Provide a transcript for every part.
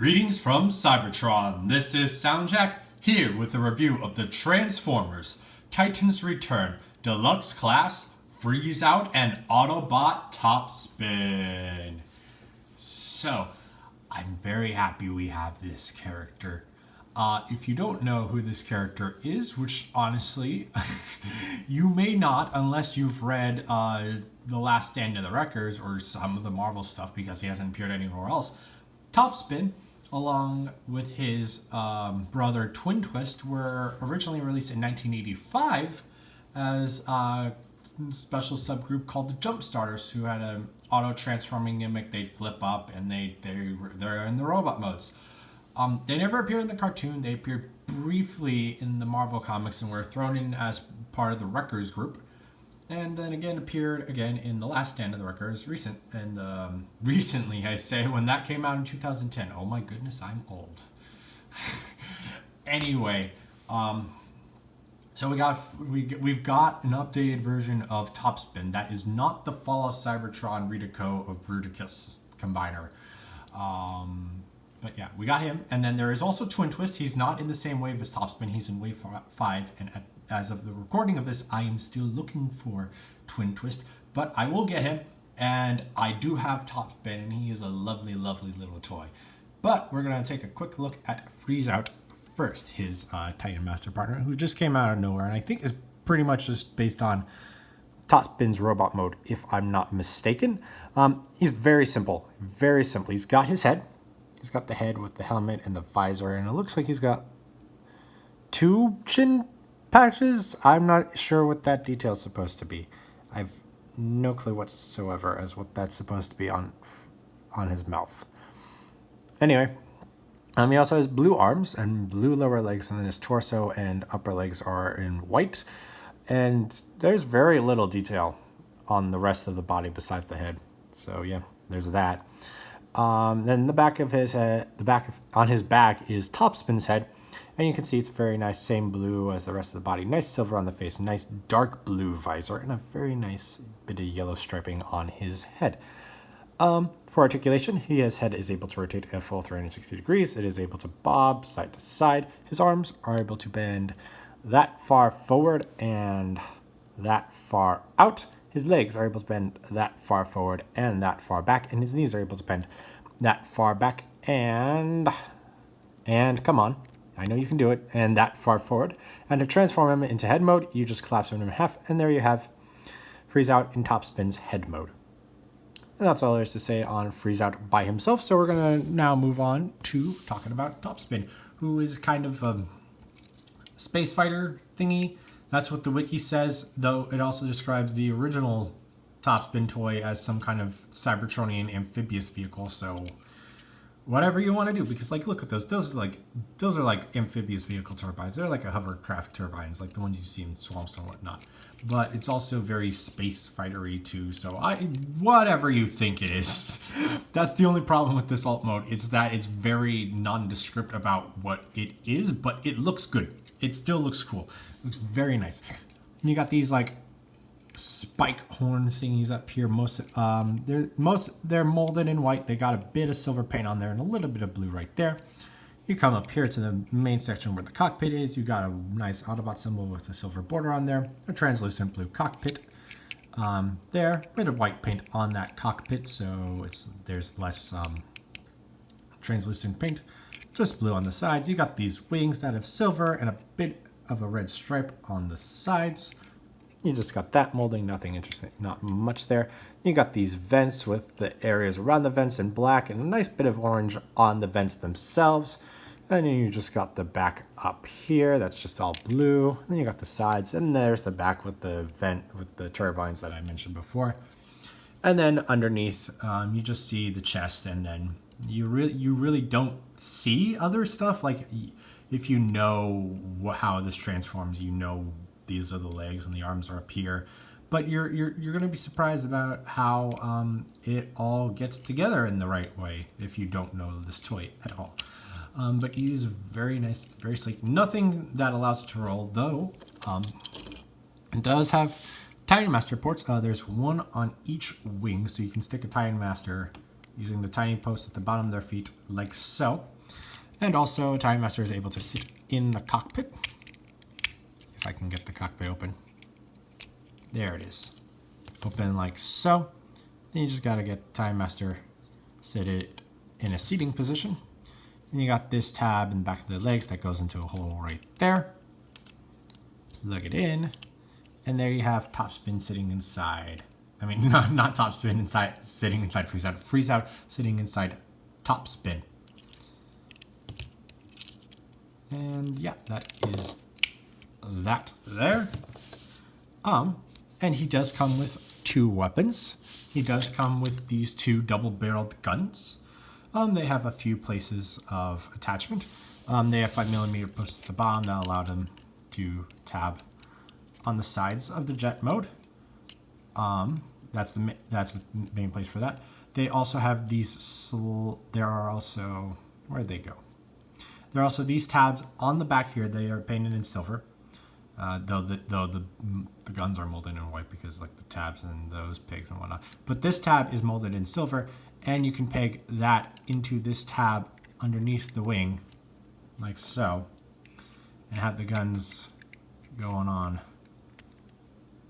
Greetings from Cybertron. This is SoundJack here with a review of the Transformers Titans Return Deluxe Class Freezeout and Autobot Topspin. So, I'm very happy we have this character. If you don't know who this character is, which honestly, you may not unless you've read The Last Stand of the Wreckers or some of the Marvel stuff because he hasn't appeared anywhere else. Topspin, along with his brother Twin Twist, were originally released in 1985 as a special subgroup called the Jump Starters, who had an auto-transforming gimmick. They'd flip up and they're in the robot modes. They never appeared in the cartoon. They appeared briefly in the Marvel comics and were thrown in as part of the Wreckers group. And then again appeared again in The Last Stand of the Wreckers recently, I say, when that came out in 2010. Oh my goodness, I'm old. Anyway, so we've got an updated version of Topspin that is not the Fall of Cybertron Redico of Bruticus combiner. But yeah, we got him. And then there is also Twin Twist. He's not in the same wave as Topspin. He's in wave 5. And as of the recording of this, I am still looking for Twin Twist. But I will get him. And I do have Topspin. And he is a lovely, lovely little toy. But we're going to take a quick look at Freezeout first. His Titan Master partner, who just came out of nowhere. And I think is pretty much just based on Topspin's robot mode, if I'm not mistaken. He's very simple. Very simple. He's got his head. He's got the head with the helmet and the visor, and it looks like he's got 2 chin patches. I'm not sure what that detail is supposed to be. I've no clue whatsoever as what that's supposed to be on his mouth. Anyway, he also has blue arms and blue lower legs, and then his torso and upper legs are in white. And there's very little detail on the rest of the body besides the head. So yeah, there's that. Then the back of his head, on his back is Topspin's head, and you can see it's very nice, same blue as the rest of the body. Nice silver on the face, nice dark blue visor, and a very nice bit of yellow striping on his head. For articulation, his head is able to rotate a full 360 degrees. It is able to bob side to side. His arms are able to bend that far forward and that far out. His legs are able to bend that far forward and that far back, and his knees are able to bend that far back and come on, I know you can do it, and that far forward. And to transform him into head mode, you just collapse him in half, and there you have Freezeout in Topspin's head mode. And that's all there is to say on Freezeout by himself, so we're going to now move on to talking about Topspin, who is kind of a space fighter thingy. That's what the wiki says, though it also describes the original Topspin toy as some kind of Cybertronian amphibious vehicle. So whatever you want to do, because like look at those. Those are like amphibious vehicle turbines. They're like a hovercraft turbines, like the ones you see in swamps and whatnot. But it's also very space fightery too. So whatever you think it is. That's the only problem with this alt mode. It's that it's very nondescript about what it is, but it looks good. It still looks cool. It looks very nice. You got these like spike horn thingies up here. They're molded in white. They got a bit of silver paint on there and a little bit of blue right there. You come up here to the main section where the cockpit is. You got a nice Autobot symbol with a silver border on there. A translucent blue cockpit. There, bit of white paint on that cockpit, so there's less translucent paint. Just blue on the sides. You got these wings that have silver and a bit of a red stripe on the sides. You just got that molding, nothing interesting, not much there. You got these vents with the areas around the vents in black and a nice bit of orange on the vents themselves. And then you just got the back up here, that's just all blue. And then you got the sides, and there's the back with the vent with the turbines that I mentioned before. And then underneath, you just see the chest, and then you really don't see other stuff. Like if you know how this transforms, you know these are the legs and the arms are up here. But you're gonna be surprised about how it all gets together in the right way if you don't know this toy at all. But he is very nice, very sleek. Nothing that allows it to roll, though. It does have Titan Master ports. There's one on each wing, so you can stick a Titan Master using the tiny posts at the bottom of their feet, like so. And also Time Master is able to sit in the cockpit. If I can get the cockpit open. There it is. Open like so. Then you just gotta get Time Master seated in a seating position. And you got this tab in the back of the legs that goes into a hole right there. Plug it in. And there you have Topspin sitting inside. I mean, not Topspin inside, sitting inside Freezeout. Freezeout sitting inside Topspin. And yeah, that is that there. And he does come with 2 weapons. He does come with these 2 double-barreled guns. They have a few places of attachment. They have 5mm posts at the bottom that allow them to tab on the sides of the jet mode. That's the main place for that. They also have these. There are also, where'd they go? There are also these tabs on the back here. They are painted in silver. Though the guns are molded in white because like the tabs and those pigs and whatnot. But this tab is molded in silver, and you can peg that into this tab underneath the wing, like so, and have the guns going on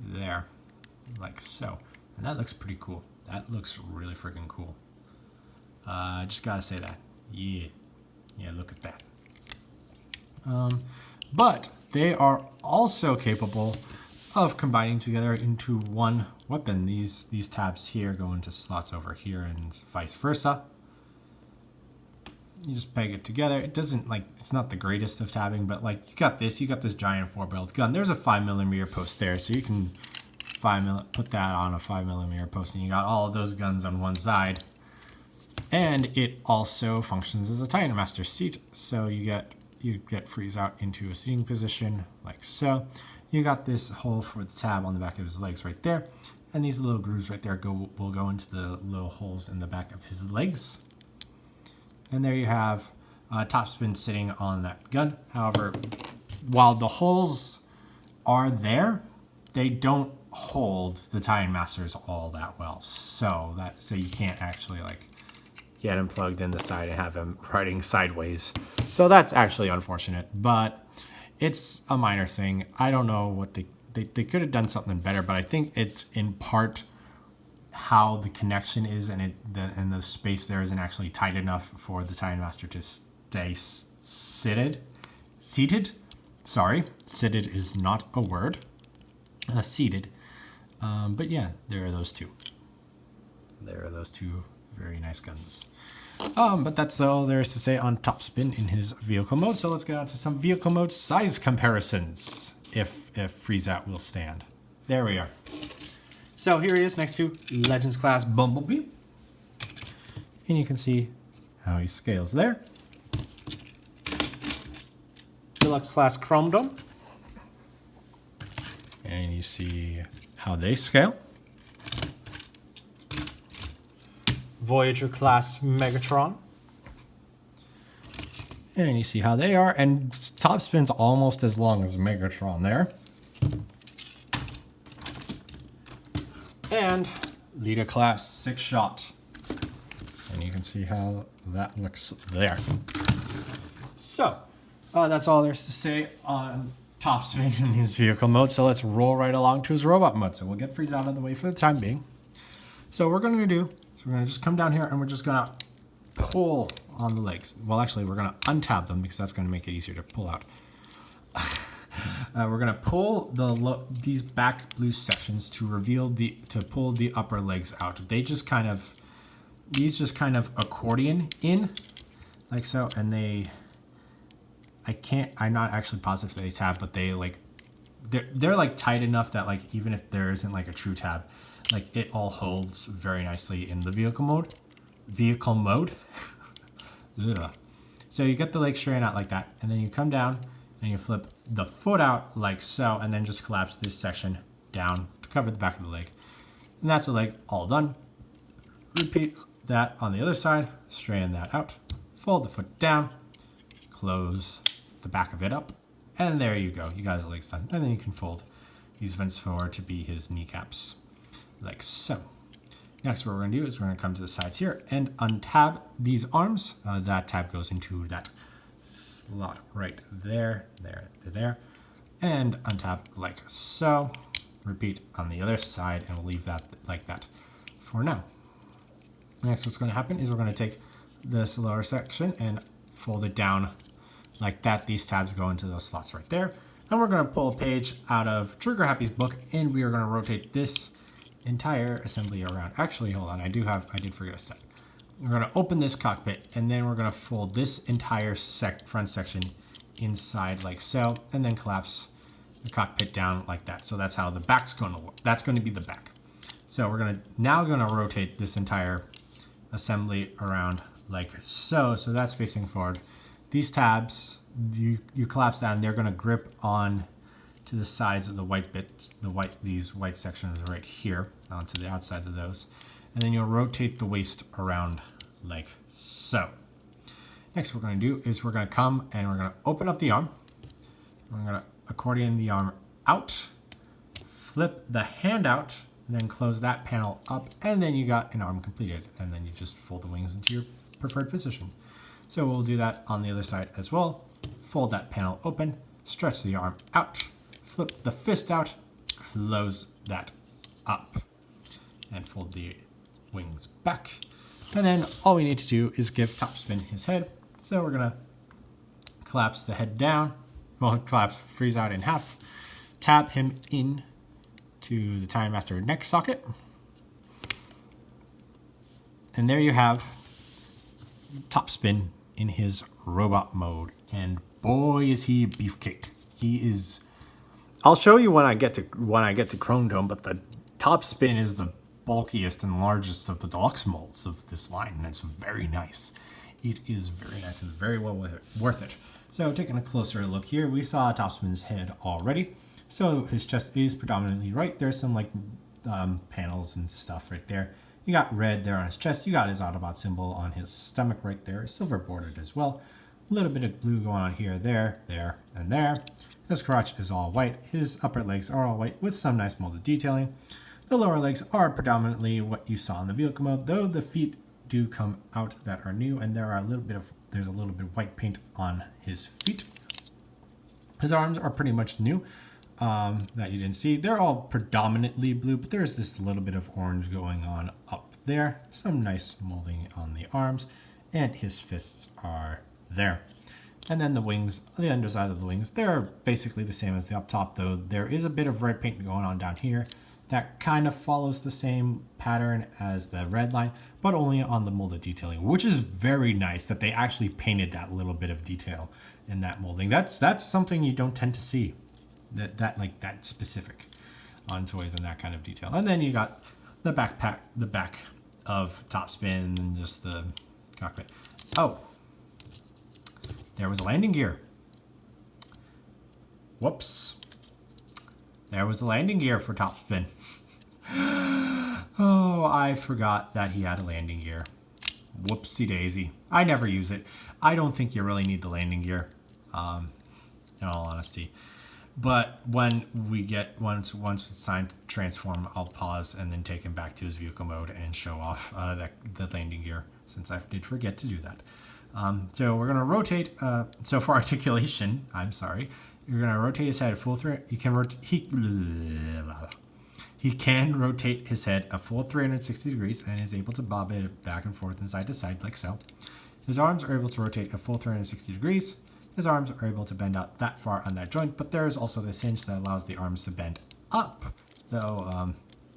there, like so. And that looks pretty cool. That looks really freaking cool. I just gotta say that. Yeah, look at that. But they are also capable of combining together into one weapon. These tabs here go into slots over here and vice versa. You just peg it together. It doesn't like, it's not the greatest of tabbing, but like you got this giant 4-barreled gun. There's a 5mm post there, so you can put that on a 5mm post, and you got all of those guns on one side. And it also functions as a Time Master seat, so you get Freezeout into a seating position like so. You got this hole for the tab on the back of his legs right there, and these little grooves right there will go into the little holes in the back of his legs. And there you have Topspin sitting on that gun. However, while the holes are there, they don't hold the Time Masters all that well. So you can't actually like get him plugged in the side and have him riding sideways. So that's actually unfortunate, but it's a minor thing. I don't know what they could have done something better, but I think it's in part how the connection is, and the space there isn't actually tight enough for the Time Master to stay seated. Sorry, seated is not a word. Seated. But yeah, there are those 2. There are those 2 very nice guns. But that's all there is to say on Topspin in his vehicle mode. So let's get on to some vehicle mode size comparisons, if Freezeout will stand. There we are. So here he is next to Legends Class Bumblebee. And you can see how he scales there. Deluxe Class Chrome Dome. And you see how they scale. Voyager Class Megatron. And you see how they are. And Topspin's almost as long as Megatron there. And Leader Class 6-Shot. And you can see how that looks there. So, that's all there's to say on Topspin in his vehicle mode. So let's roll right along to his robot mode. So we'll get Freezeout out of the way for the time being. So what we're going to do is we're going to just come down here and we're just going to pull on the legs. Well, actually, we're going to untab them because that's going to make it easier to pull out. We're going to pull these back blue sections to pull the upper legs out. These just kind of accordion in like so, and I'm not actually positive if they tab, but they're like tight enough that like even if there isn't like a true tab, like it all holds very nicely in the vehicle mode. Ugh. So you get the legs straightened out like that, and then you come down and you flip the foot out like so, and then just collapse this section down to cover the back of the leg. And that's a leg all done. Repeat that on the other side, straighten that out, fold the foot down, close the back of it up, and there you go. You got his legs done. And then you can fold these vents forward to be his kneecaps, like so. Next, what we're going to do is we're going to come to the sides here and untab these arms. That tab goes into that slot right there, there, and untap like so. Repeat on the other side, and we'll leave that like that for now. Next, what's going to happen is we're going to take this lower section and fold it down like that. These tabs go into those slots right there. And we're going to pull a page out of Trigger Happy's book, and we are going to rotate this entire assembly around. Actually, hold on, I did forget a step. We're going to open this cockpit, and then we're going to fold this entire front section inside like so, and then collapse the cockpit down like that. So that's how the back's going to work. That's going to be the back. So we're now going to rotate this entire assembly around like so. So that's facing forward. These tabs, you collapse that, and they're going to grip on to the sides of the white bits, these white sections right here onto the outsides of those. And then you'll rotate the waist around like so. Next, what we're going to do is we're going to come and we're going to open up the arm. We're going to accordion the arm out, flip the hand out, and then close that panel up, and then you got an arm completed. And then you just fold the wings into your preferred position. So we'll do that on the other side as well. Fold that panel open, stretch the arm out, flip the fist out, close that up, and fold the wings back. And then all we need to do is give Topspin his head. So we're gonna collapse the head down, well, collapse Freezeout in half, tap him in to the Time Master neck socket. And there you have Topspin in his robot mode. And boy, is he a beefcake. He is. I'll show you when I get to Chrome Dome, but the Topspin is the bulkiest and largest of the deluxe molds of this line, and it's very nice. It is very nice and very well worth it. So taking a closer look here, we saw Topspin's head already. So his chest is predominantly right. There's some like panels and stuff right there. You got red there on his chest. You got his Autobot symbol on his stomach right there, silver bordered as well. A little bit of blue going on here, there, and there. His crotch is all white. His upper legs are all white with some nice molded detailing. The lower legs are predominantly what you saw in the vehicle mode, though the feet do come out that are new, and there's a little bit of white paint on his feet. His arms are pretty much new that you didn't see. They're all predominantly blue, but there's this little bit of orange going on up there. Some nice molding on the arms, and his fists are there. And then the wings, the underside of the wings, they're basically the same as the up top, though there is a bit of red paint going on down here that kind of follows the same pattern as the red line, but only on the molded detailing, which is very nice that they actually painted that little bit of detail in that molding. That's something you don't tend to see, that specific on toys and that kind of detail. And then you got the back of Topspin and just the cockpit. Oh, there was a landing gear. Whoops. There was a landing gear for Topspin. Oh, I forgot that he had a landing gear. Whoopsie daisy. I never use it. I don't think you really need the landing gear, in all honesty. But when we get, once it's time to transform, I'll pause and then take him back to his vehicle mode and show off the landing gear, since I did forget to do that. So we're going to rotate, so for articulation, I'm sorry, you're going to rotate his head full through. He can rotate his head a full 360 degrees and is able to bob it back and forth and side to side like so. His arms are able to rotate a full 360 degrees. His arms are able to bend out that far on that joint, but there is also this hinge that allows the arms to bend up. Though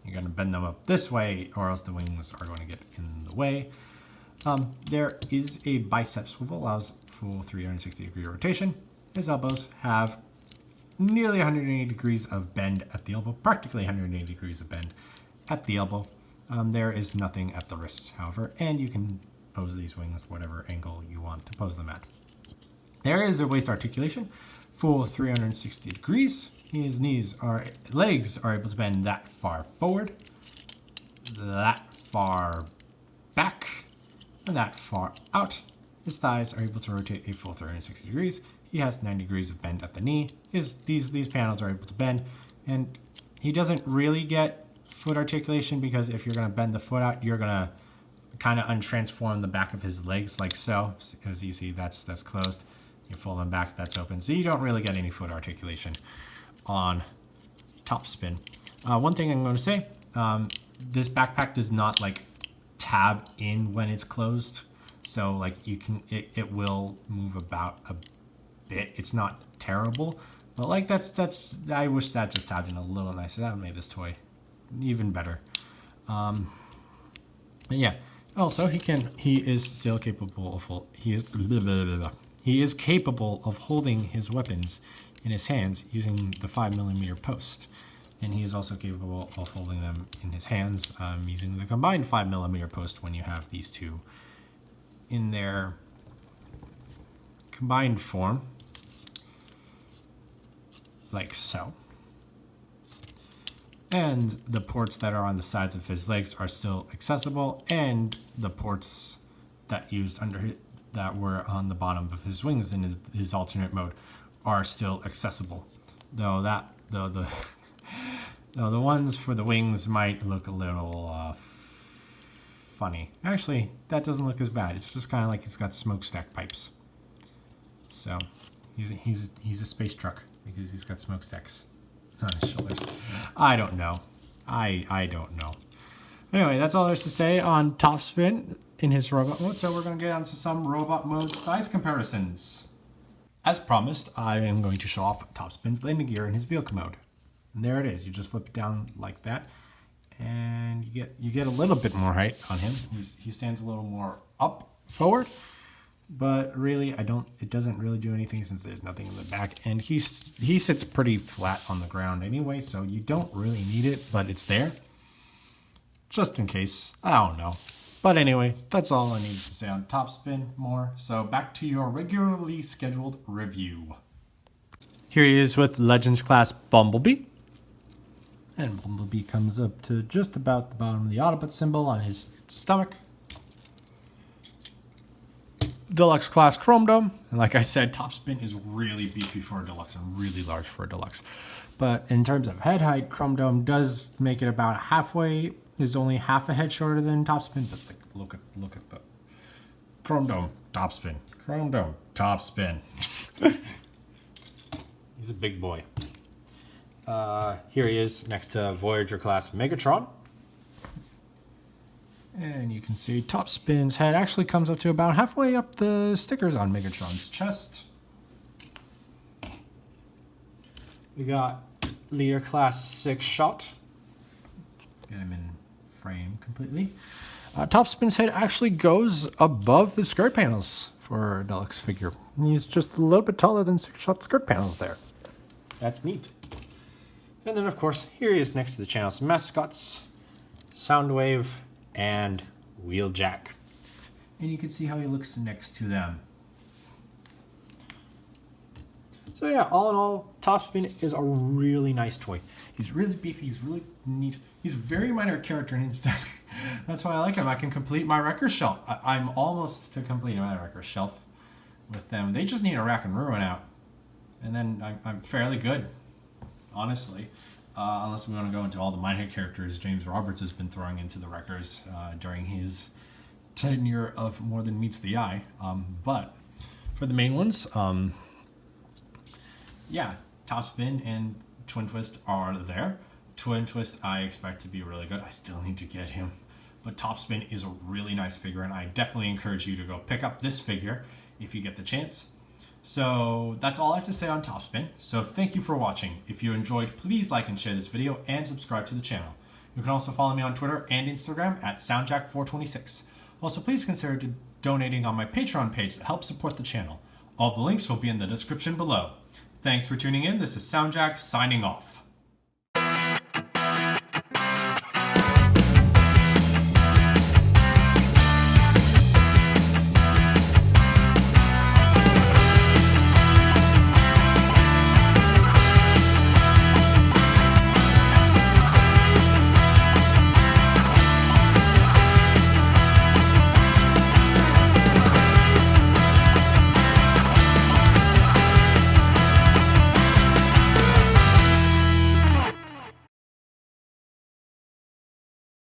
you're going to bend them up this way, or else the wings are going to get in the way. There is a bicep swivel, allows full 360 degree rotation. His elbows have nearly 180 degrees of bend at the elbow, practically 180 degrees of bend at the elbow. There is nothing at the wrists, however, and you can pose these wings whatever angle you want to pose them at. There is a waist articulation, full 360 degrees. His legs are able to bend that far forward, that far back, and that far out. His thighs are able to rotate a full 360 degrees. He has 90 degrees of bend at the knee. These panels are able to bend, and he doesn't really get foot articulation, because if you're going to bend the foot out, you're going to kind of untransform the back of his legs like so. As you see, that's closed. You fold them back, that's open. So you don't really get any foot articulation on Topspin. One thing I'm going to say, this backpack does not like tab in when it's closed. So like you can, it will move about a bit. It's not terrible, but like I wish that just tabbed in a little nicer. That would make this toy even better. And yeah, also he is still capable of, he is capable of holding his weapons in his hands using the 5mm post. And he is also capable of holding them in his hands using the combined 5mm post when you have these two in their combined form, like so. And the ports that are on the sides of his legs are still accessible, and the ports that that were on the bottom of his wings in his alternate mode are still accessible. Though the ones for the wings might look a little funny. Actually, that doesn't look as bad. It's just kind of like he's got smokestack pipes. So he's a space truck because he's got smokestacks on his shoulders. I don't know. I don't know. Anyway, that's all there's to say on Topspin in his robot mode. So we're going to get onto some robot mode size comparisons. As promised, I am going to show off Topspin's landing gear in his vehicle mode. And there it is. You just flip it down like that, and you get a little bit more height on him. He stands a little more up forward, but really it doesn't really do anything since there's nothing in the back, and he sits pretty flat on the ground anyway, so you don't really need it, but it's there just in case. I don't know. But anyway, that's all I need to say on Topspin more. So back to your regularly scheduled review. Here he is with Legends class Bumblebee. And Bumblebee comes up to just about the bottom of the Autobot symbol on his stomach. Deluxe class Chrome Dome. And like I said, Topspin is really beefy for a Deluxe and really large for a Deluxe. But in terms of head height, Chrome Dome does make it about halfway. Is only half a head shorter than Topspin. But like, look at the Chrome Dome, Topspin. Chrome Dome, Topspin. He's a big boy. Here he is next to Voyager class Megatron. And you can see Topspin's head actually comes up to about halfway up the stickers on Megatron's chest. We got Leader class 6 Shot. Get him in frame completely. Topspin's head actually goes above the skirt panels for a Deluxe figure. He's just a little bit taller than 6 Shot skirt panels there. That's neat. And then, of course, here he is next to the channel's mascots, Soundwave and Wheeljack. And you can see how he looks next to them. So yeah, all in all, Topspin is a really nice toy. He's really beefy, he's really neat. He's a very minor character in instead. That's why I like him. I can complete my wrecker shelf. I'm almost to complete my wrecker shelf with them. They just need a rack and ruin out. And then I'm fairly good. Honestly, unless we want to go into all the minor characters James Roberts has been throwing into the wreckers during his tenure of More Than Meets the Eye. But for the main ones, yeah, Topspin and Twin Twist are there. Twin Twist I expect to be really good. I still need to get him. But Topspin is a really nice figure, and I definitely encourage you to go pick up this figure if you get the chance. So that's all I have to say on Topspin. So thank you for watching. If you enjoyed, please like and share this video and subscribe to the channel. You can also follow me on Twitter and Instagram at SoundJack426. Also, please consider donating on my Patreon page to help support the channel. All the links will be in the description below. Thanks for tuning in. This is SoundJack signing off.